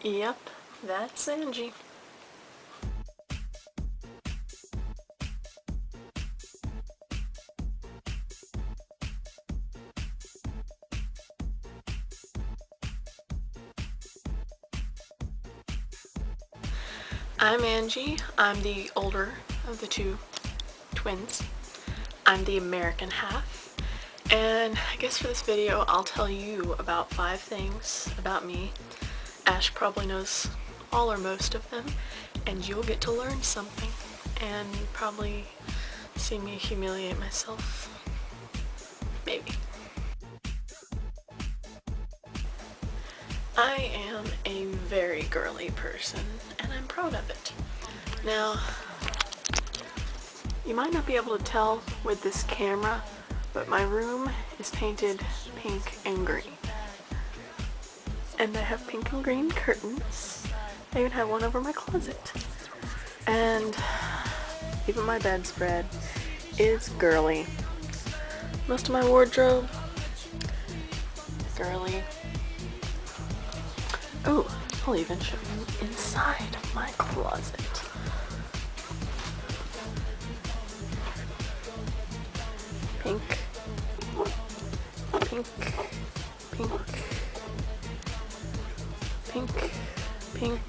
Yep, that's Angie. I'm Angie. I'm the older of the two twins. I'm the American half. And I guess for this video I'll tell you about 5 things about me. Ash probably knows all or most of them, and you'll get to learn something and probably see me humiliate myself. Maybe. I am a very girly person, and I'm proud of it. Now, you might not be able to tell with this camera, but my room is painted pink and green. And I have pink and green curtains. I even have one over my closet. And even my bedspread is girly. Most of my wardrobe, girly. Oh, I'll even show you inside my closet. Pink, pink, pink, pink, pink,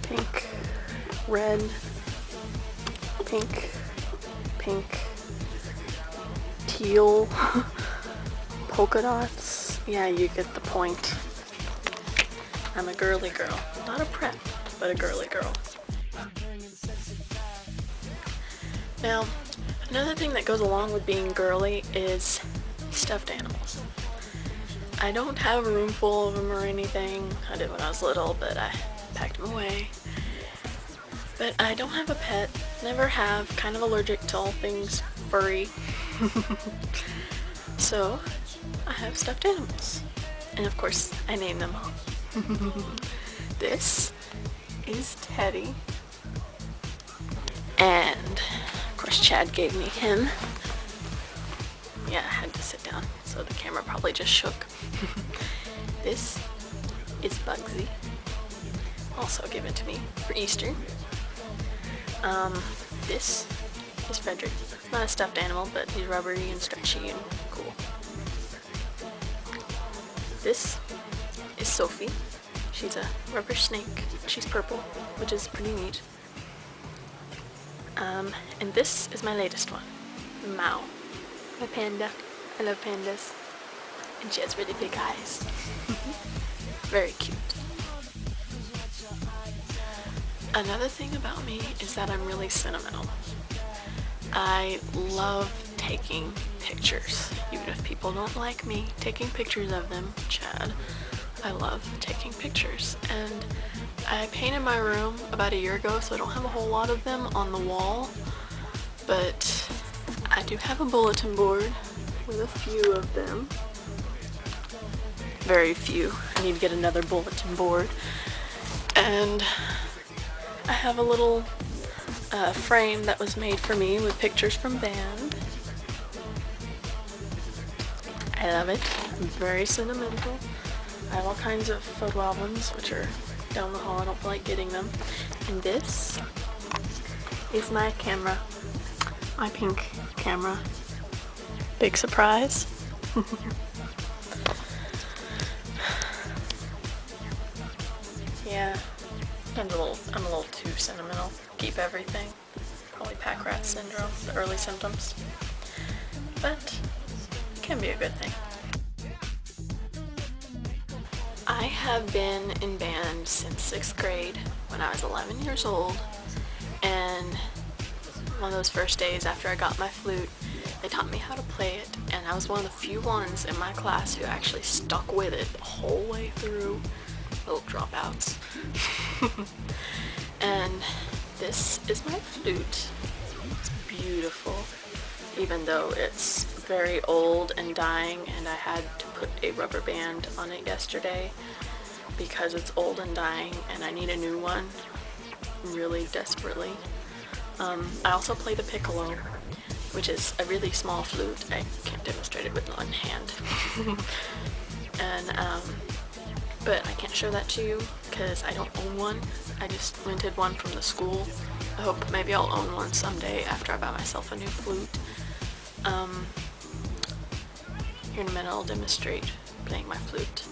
pink, red, pink, pink, teal, polka dots. Yeah, you get the point. I'm a girly girl. Not a prep, but a girly girl. Now, another thing that goes along with being girly is stuffed animals. I don't have a room full of them or anything. I did when I was little, but I packed them away. But I don't have a pet. Never have. Kind of allergic to all things furry. So, I have stuffed animals. And of course, I name them all. This is Teddy. And of course Chad gave me him. Yeah, I had to sit down, so the camera probably just shook. This is Bugsy. Also given to me for Easter. This is Frederick. It's not a stuffed animal, but he's rubbery and stretchy and cool. This is Sophie. She's a rubber snake. She's purple, which is pretty neat. And this is my latest one, Mao, my panda. I love pandas. And she has really big eyes. Very cute. Another thing about me is that I'm really sentimental. I love taking pictures. Even if people don't like me taking pictures of them, Chad, I love taking pictures. And I painted my room about a year ago, so I don't have a whole lot of them on the wall, but I do have a bulletin board with a few of them. Very few. I need to get another bulletin board. And I have a little frame that was made for me with pictures from band. I love it. I'm very sentimental. I have all kinds of photo albums, which are down the hall. I don't feel like getting them. And this is my camera. My pink camera. Big surprise. Yeah, I'm a little too sentimental. Keep everything. Probably pack rat syndrome, the early symptoms. But it can be a good thing. I have been in band since 6th grade when I was 11 years old, and one of those first days after I got my flute, they taught me how to play it, and I was one of the few ones in my class who actually stuck with it the whole way through. Little dropouts. And this is my flute. It's beautiful, even though it's very old and dying, and I had to put a rubber band on it yesterday because it's old and dying and I need a new one really desperately. I also play the piccolo, which is a really small flute. I can't demonstrate it with one hand. And but I can't show that to you because I don't own one. I just rented one from the school. I hope maybe I'll own one someday after I buy myself a new flute. Here in a minute I'll demonstrate playing my flute.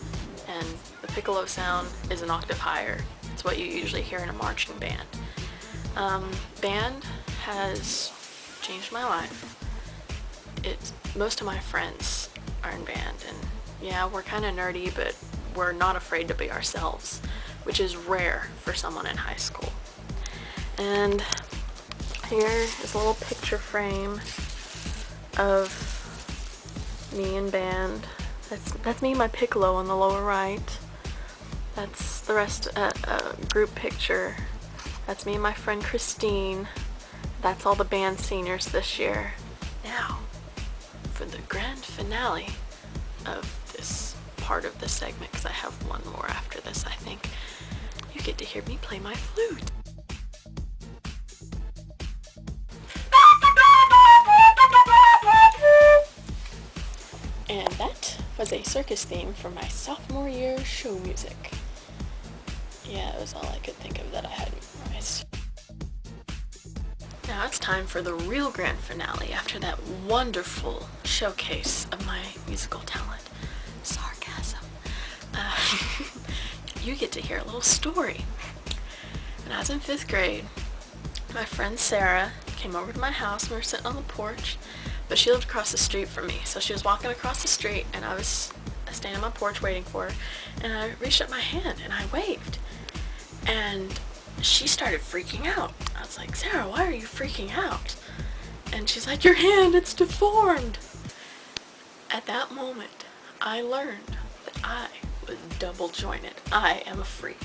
And the piccolo sound is an octave higher. It's what you usually hear in a marching band. Band has changed my life. Most of my friends are in band, and yeah, we're kind of nerdy, but we're not afraid to be ourselves, which is rare for someone in high school. And here is a little picture frame of me in band. That's me and my piccolo on the lower right. That's the rest, group picture. That's me and my friend Christine. That's all the band seniors this year. Now, for the grand finale of this part of the segment, because I have one more after this, I think, you get to hear me play my flute. And that was a circus theme from my sophomore year show music. Yeah, it was all I could think of that I hadn't memorized. Now it's time for the real grand finale after that wonderful showcase of my musical talent. Sarcasm. You get to hear a little story. When I was in 5th grade, my friend Sarah came over to my house and we were sitting on the porch, but she lived across the street from me. So she was walking across the street and I was standing on my porch waiting for her, and I reached up my hand and I waved. And she started freaking out. I was like, Sarah, why are you freaking out? And she's like, your hand, it's deformed. At that moment, I learned that I was double jointed. I am a freak.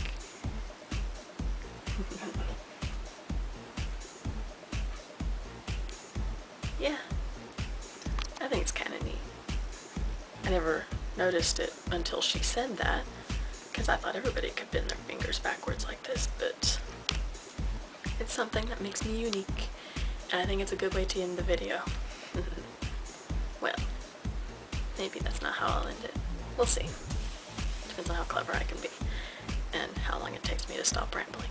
Yeah, I think it's kind of neat. I never noticed it until she said that, because I thought everybody could bend their fingers backwards like this, but it's something that makes me unique, and I think it's a good way to end the video. Well, maybe that's not how I'll end it. We'll see. Depends on how clever I can be, and how long it takes me to stop rambling.